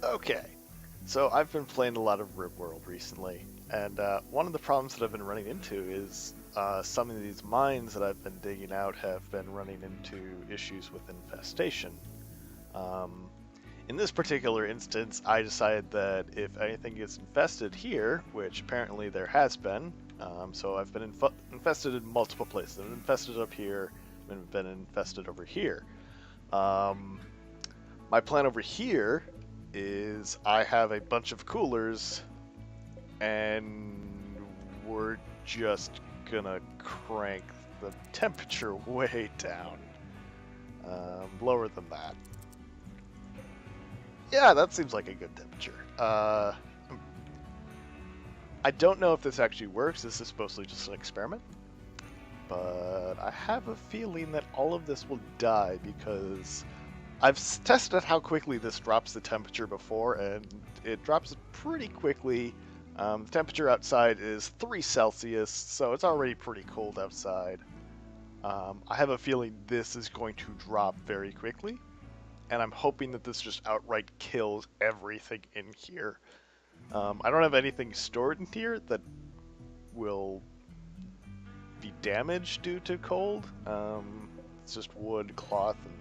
Okay, so I've been playing a lot of Rimworld recently, and one of the problems that I've been running into is some of these mines that I've been digging out have been running into issues with infestation. Um, in this particular instance, I decided that if anything gets infested here, which apparently there has been, so I've been infested in multiple places. I've been infested up here, and been infested over here. My plan over here is I have a bunch of coolers, and we're just gonna crank the temperature way down. Lower than that. Yeah, that seems like a good temperature. I don't know if this actually works. This is supposedly just an experiment. But I have a feeling that all of this will die because I've tested how quickly this drops the temperature before, and it drops pretty quickly. The temperature outside is 3 Celsius, so it's already pretty cold outside. I have a feeling this is going to drop very quickly, and I'm hoping that this just outright kills everything in here. I don't have anything stored in here that will be damaged due to cold. It's just wood, cloth, and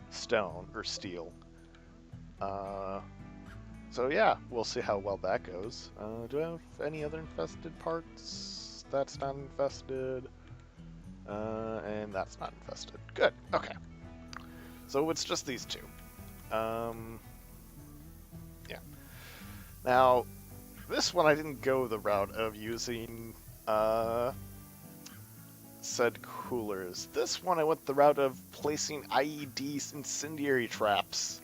stone or steel. So yeah, we'll see how well that goes. Do I have any other infested parts? That's not infested. And that's not infested. Good, okay. So it's just these two. Yeah. Now, this one I didn't go the route of using said coolers. This one I went the route of placing IEDs, incendiary traps.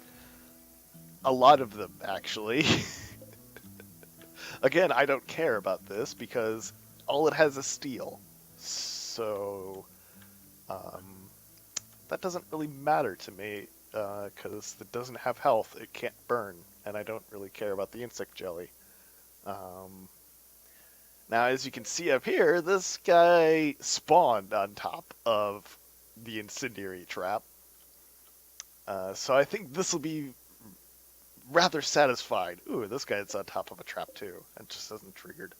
A lot of them, actually. Again, I don't care about this because all it has is steel. So, that doesn't really matter to me because it doesn't have health, it can't burn, and I don't really care about the insect jelly. Now, as you can see up here, this guy spawned on top of the incendiary trap. So I think this will be rather satisfied. Ooh, this guy's on top of a trap too. It just hasn't triggered.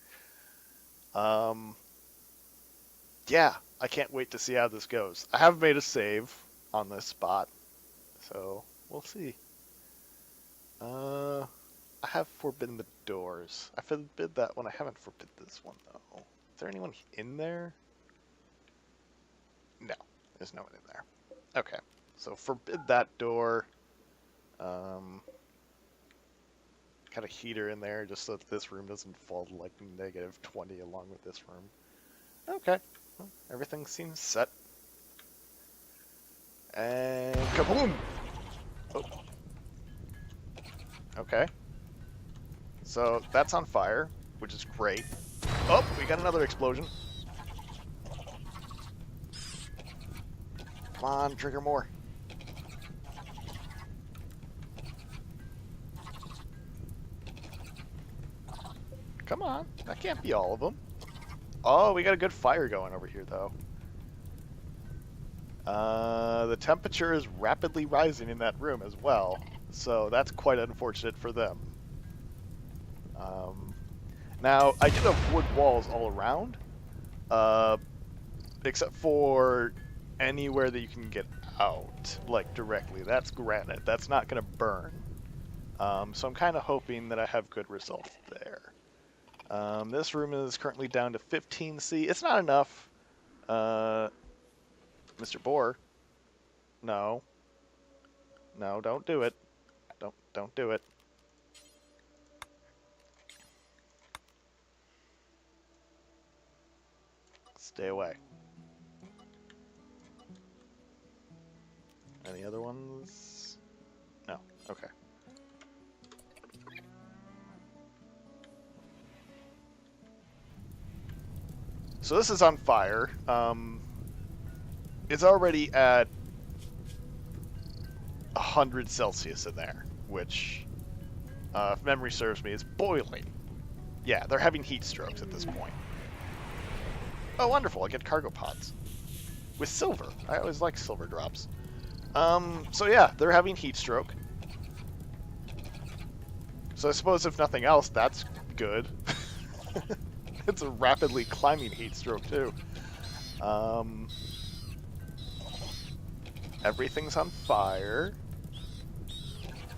Yeah, I can't wait to see how this goes. I have made a save on this spot, so we'll see. I have forbidden the doors. I forbid that one. I haven't forbid this one, though. Is there anyone in there? No, there's no one in there. Okay, so forbid that door. Got a heater in there just so that this room doesn't fall to like -20 along with this room. Okay, well, everything seems set. And kaboom! Oh. Okay. So that's on fire, which is great. Oh, we got another explosion. Come on, trigger more. Come on, that can't be all of them. Oh, we got a good fire going over here, though. The temperature is rapidly rising in that room as well, so that's quite unfortunate for them. Now, I do have wood walls all around, except for anywhere that you can get out, like directly. That's granite. That's not going to burn. So I'm kind of hoping that I have good results there. This room is currently down to 15C. It's not enough. Mr. Boar. No. No, don't do it. Don't do it. Stay away. Any other ones? No. Okay. So this is on fire. It's already at 100 Celsius in there, which, if memory serves me, is boiling. Yeah, they're having heat strokes at this point. Oh, wonderful, I get cargo pods. With silver. I always like silver drops. So yeah, they're having heat stroke. So I suppose if nothing else, that's good. It's a rapidly climbing heat stroke too. Um, everything's on fire.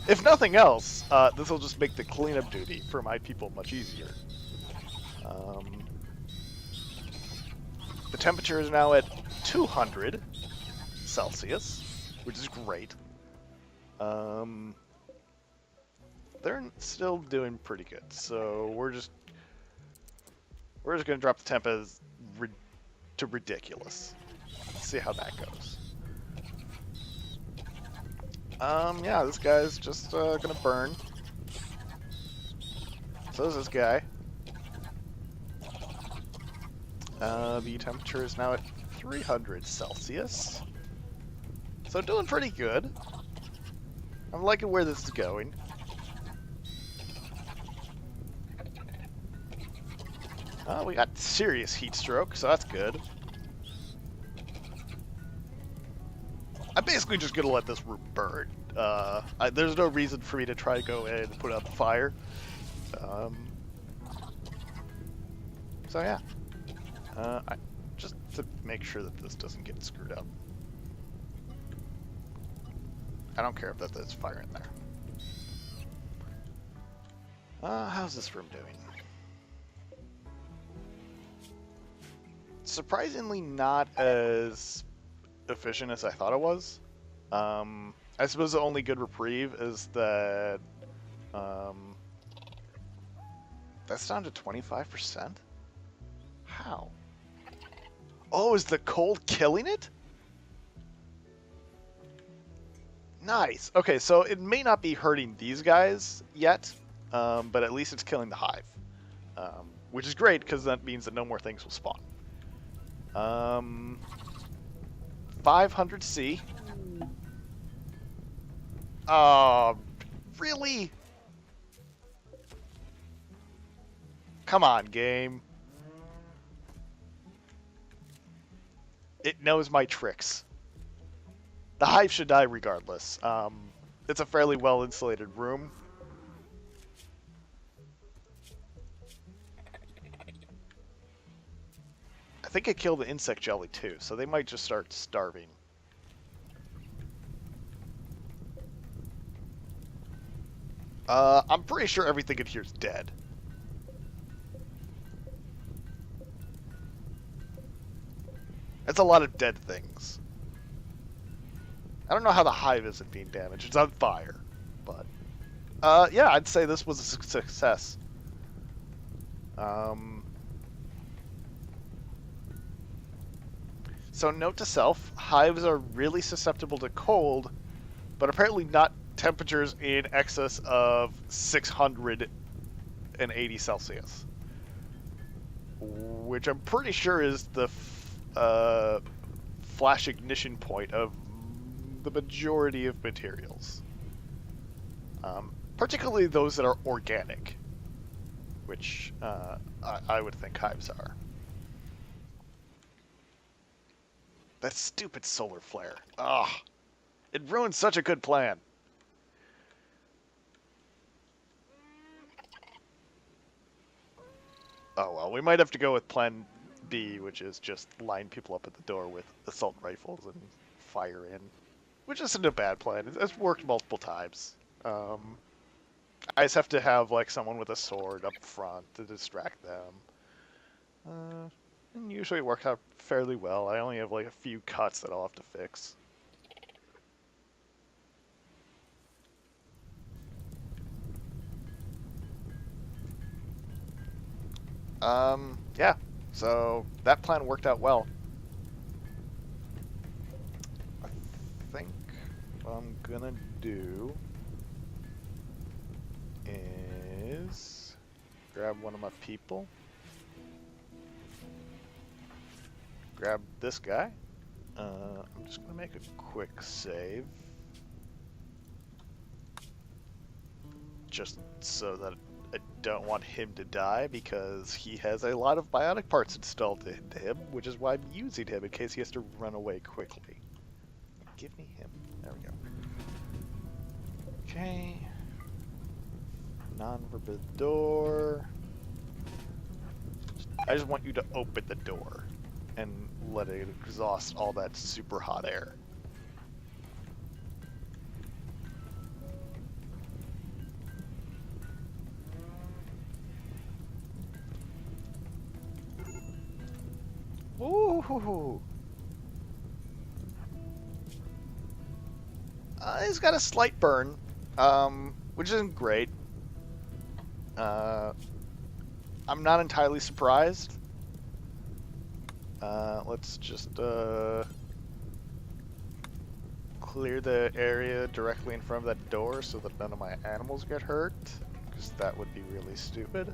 If nothing else, this will just make the cleanup duty for my people much easier. The temperature is now at 200 Celsius, which is great. They're still doing pretty good, so we're just gonna drop the temp to ridiculous. Let's see how that goes. Yeah, this guy's just gonna burn. So is this guy. The temperature is now at 300 Celsius. So doing pretty good. I'm liking where this is going. We got serious heat stroke, so that's good. I'm basically just gonna let this room burn. There's no reason for me to try to go in and put out the fire. So yeah. Just to make sure that this doesn't get screwed up. I don't care if there's fire in there. How's this room doing? Surprisingly not as efficient as I thought it was. I suppose the only good reprieve is that that's down to 25%? How? Oh, is the cold killing it? Nice. Okay, so it may not be hurting these guys yet, but at least it's killing the hive. Which is great, because that means that no more things will spawn. 500C. Really? Come on, game. It knows my tricks. The hive should die regardless. It's a fairly well-insulated room. I think it killed the insect jelly too, so they might just start starving. I'm pretty sure everything in here is dead. That's a lot of dead things. I don't know how the hive isn't being damaged. It's on fire. But, yeah, I'd say this was a success. So note to self, hives are really susceptible to cold, but apparently not temperatures in excess of 680 Celsius. Which I'm pretty sure is the flash ignition point of the majority of materials. Particularly those that are organic, which I would think hives are. That stupid solar flare. Ugh. It ruined such a good plan. Oh well, we might have to go with plan B, which is just line people up at the door with assault rifles and fire in. Which isn't a bad plan. It's worked multiple times. I just have to have like someone with a sword up front to distract them. And usually it works out fairly well. I only have like a few cuts that I'll have to fix. Yeah, so that plan worked out well. I think what I'm gonna do is grab one of my people, grab this guy. I'm just gonna make a quick save, just so that I don't want him to die, because he has a lot of biotic parts installed into him, which is why I'm using him in case he has to run away quickly. Give me him. There we go. Okay. Non-verbal door. I just want you to open the door and let it exhaust all that super hot air. Ooh. He's got a slight burn, which isn't great. I'm not entirely surprised. Let's just clear the area directly in front of that door so that none of my animals get hurt, because that would be really stupid.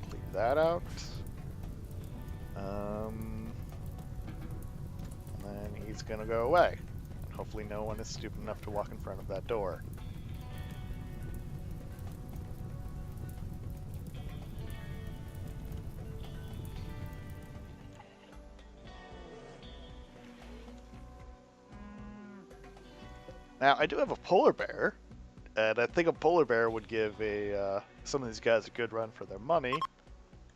Clear that out. And then he's gonna go away. And hopefully no one is stupid enough to walk in front of that door. Now, I do have a polar bear, and I think a polar bear would give some of these guys a good run for their money,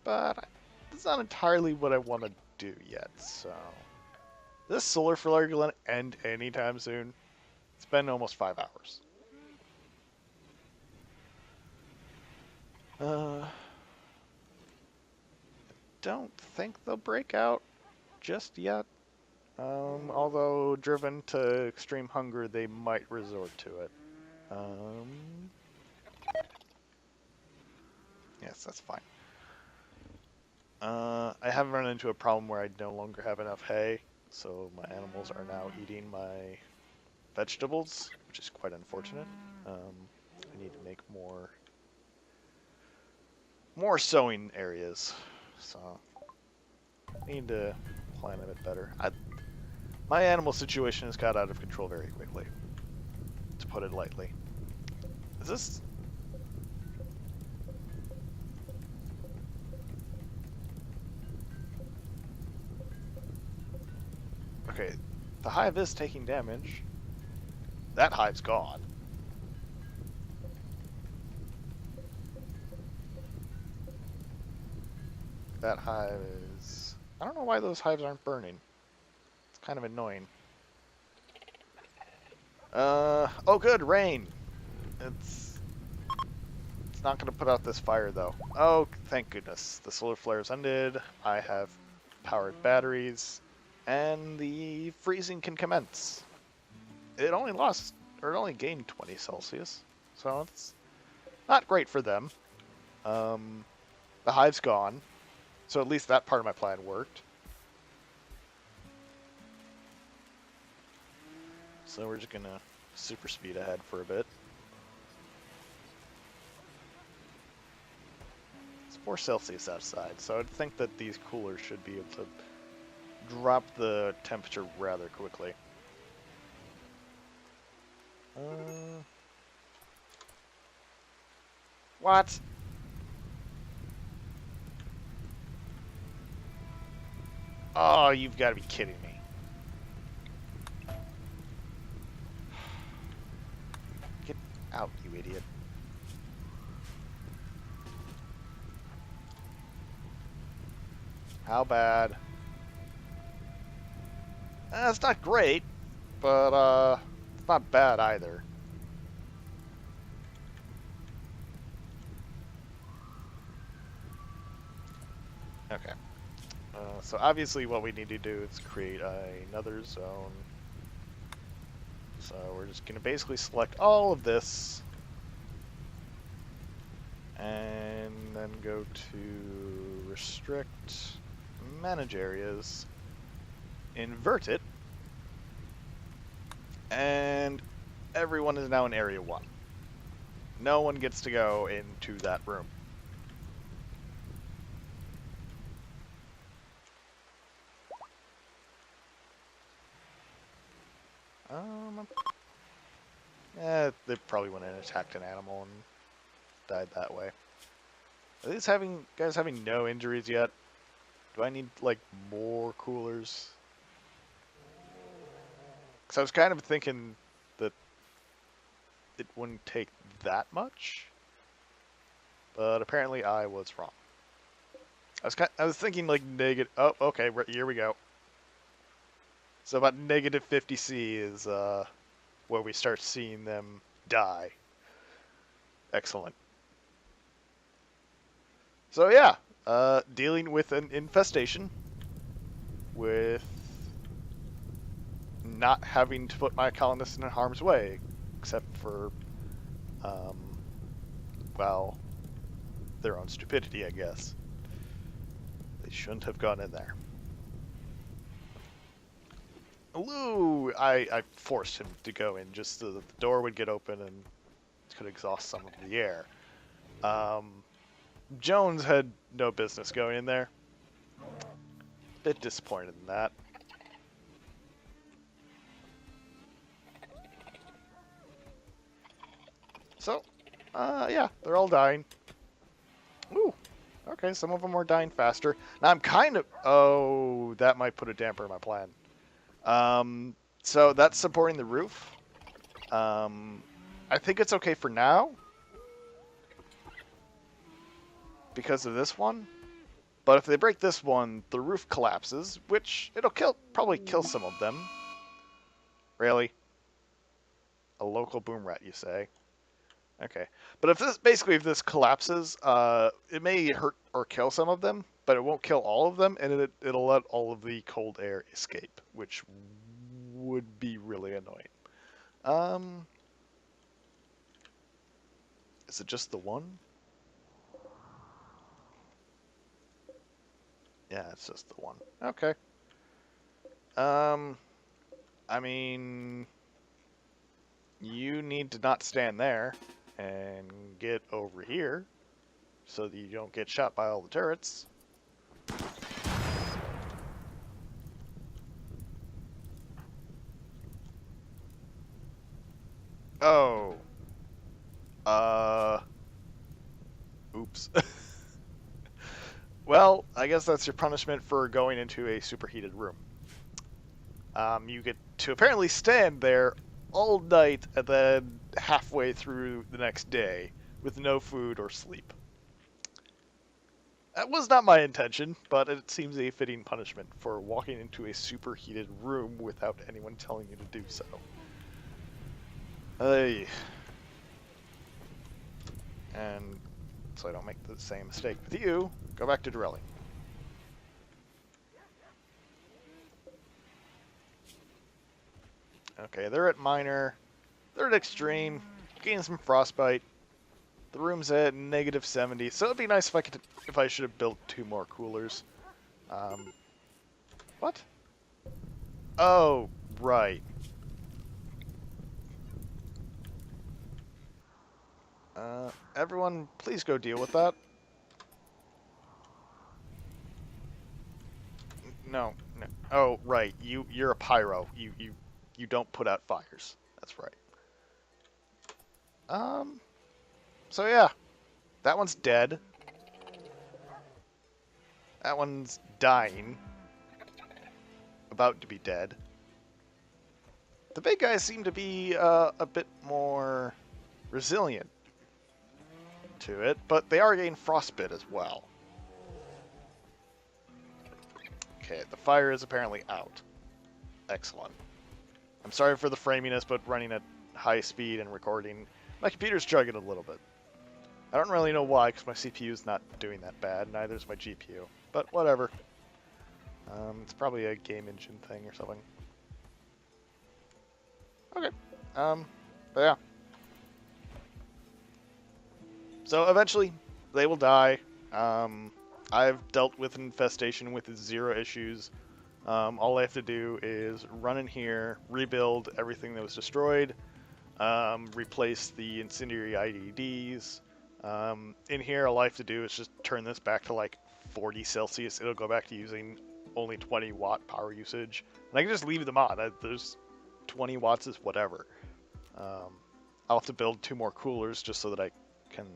but it's not entirely what I want to do yet, so... Is this solar flare going to end anytime soon? It's been almost 5 hours. Don't think they'll break out just yet. Although driven to extreme hunger, they might resort to it. Yes, that's fine. I haven't run into a problem where I no longer have enough hay, so my animals are now eating my vegetables, which is quite unfortunate. I need to make more sowing areas, so I need to plan a bit better. My animal situation has got out of control very quickly, to put it lightly. Is this... Okay, the hive is taking damage. That hive's gone. That hive is... I don't know why those hives aren't burning. It's kind of annoying. Oh good, rain! It's not going to put out this fire though. Oh, thank goodness. The solar flare's ended. I have powered batteries. And the freezing can commence. It only gained 20 Celsius. So it's not great for them. The hive's gone. So at least that part of my plan worked. So we're just gonna super speed ahead for a bit. It's 4 Celsius outside, so I'd think that these coolers should be able to drop the temperature rather quickly. What? Oh, you've got to be kidding me. Get out, you idiot. How bad? It's not great, but it's not bad either. Okay. So obviously what we need to do is create another zone. So we're just going to basically select all of this and then go to restrict, manage areas, invert it, and everyone is now in area 1. No one gets to go into that room. They probably went and attacked an animal and died that way. Are these guys having no injuries yet? Do I need, like, more coolers? Because I was kind of thinking that it wouldn't take that much. but apparently I was wrong. I was thinking like negative. Oh, okay, here we go. So about negative 50C is where we start seeing them die. Excellent. So yeah, dealing with an infestation, with not having to put my colonists in harm's way, except for, um, well, their own stupidity, I guess. They shouldn't have gone in there. Lou, I forced him to go in just so that the door would get open and could exhaust some of the air. Jones had no business going in there. Bit disappointed in that. So, yeah, they're all dying. Ooh, okay, some of them are dying faster. Now I'm kind of... Oh, that might put a damper in my plan. So that's supporting the roof. I think it's okay for now. Because of this one. But if they break this one, the roof collapses, which it'll probably kill some of them. Really? A local boom rat, you say? Okay. But if this collapses, it may hurt or kill some of them, but it won't kill all of them, and it'll let all of the cold air escape, which would be really annoying. Is it just the one? Yeah, it's just the one. Okay. I mean, you need to not stand there and get over here so that you don't get shot by all the turrets. Oh. Oops. Well, I guess that's your punishment for going into a superheated room. You get to apparently stand there all night and then halfway through the next day with no food or sleep. That was not my intention, but it seems a fitting punishment for walking into a superheated room without anyone telling you to do so. Hey. And so I don't make the same mistake with you, go back to drilling. Okay, they're at minor. They're at extreme. Getting some frostbite. The room's at negative 70, so it'd be nice if I should have built 2 more coolers. What? Oh, right. Everyone, please go deal with that. No, no. Oh, right. You're a pyro. You don't put out fires. That's right. So yeah, that one's dead. That one's dying. About to be dead. The big guys seem to be a bit more resilient to it, but they are getting frostbite as well. Okay, the fire is apparently out. Excellent. I'm sorry for the framiness, but running at high speed and recording, my computer's chugging a little bit. I don't really know why, because my CPU's not doing that bad, neither is my GPU. But whatever. It's probably a game engine thing or something. Okay. But yeah. So eventually, they will die. I've dealt with infestation with 0 issues. All I have to do is run in here, rebuild everything that was destroyed, replace the incendiary IEDs. In here, all I have to do is just turn this back to like 40 Celsius. It'll go back to using only 20 watt power usage. And I can just leave them on. There's 20 watts is whatever. I'll have to build 2 more coolers just so that I can...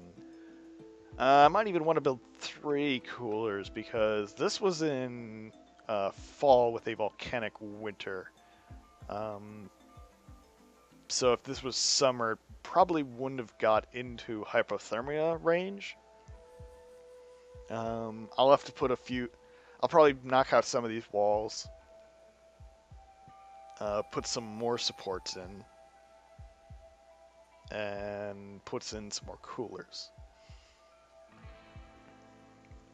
I might even want to build 3 coolers because this was in fall with a volcanic winter. So if this was summer, it probably wouldn't have got into hypothermia range. I'll have to put a few. I'll probably knock out some of these walls. Put some more supports in. And puts in some more coolers.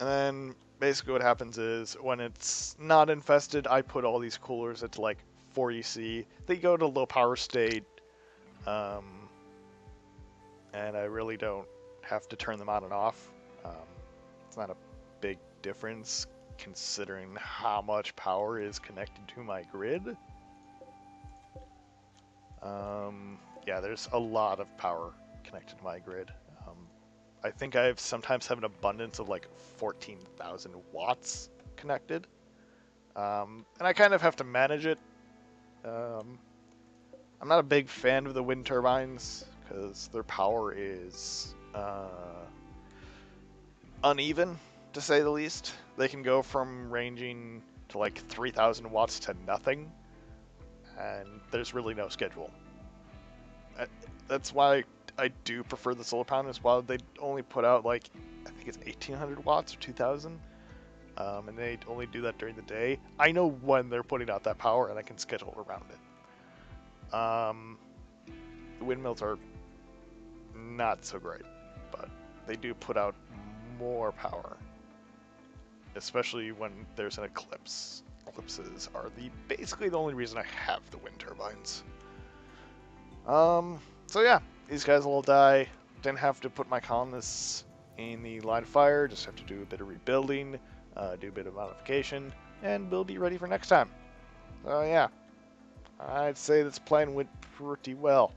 And then basically what happens is when it's not infested, I put all these coolers at like 40C. They go to low power state, and I really don't have to turn them on and off. It's not a big difference considering how much power is connected to my grid. Yeah, there's a lot of power connected to my grid. I think I sometimes have an abundance of like 14,000 watts connected. And I kind of have to manage it. I'm not a big fan of the wind turbines because their power is uneven, to say the least. They can go from ranging to like 3,000 watts to nothing, and there's really no schedule. That's why I do prefer the solar panels. While they only put out like, I think it's 1,800 watts or 2,000, and they only do that during the day. I know when they're putting out that power, and I can schedule around it. The windmills are not so great, but they do put out more power, especially when there's an eclipse. Eclipses are basically the only reason I have the wind turbines. So yeah, these guys will all die. Didn't have to put my colonists in the line of fire, just have to do a bit of rebuilding, do a bit of modification, and we'll be ready for next time. So yeah, I'd say this plan went pretty well.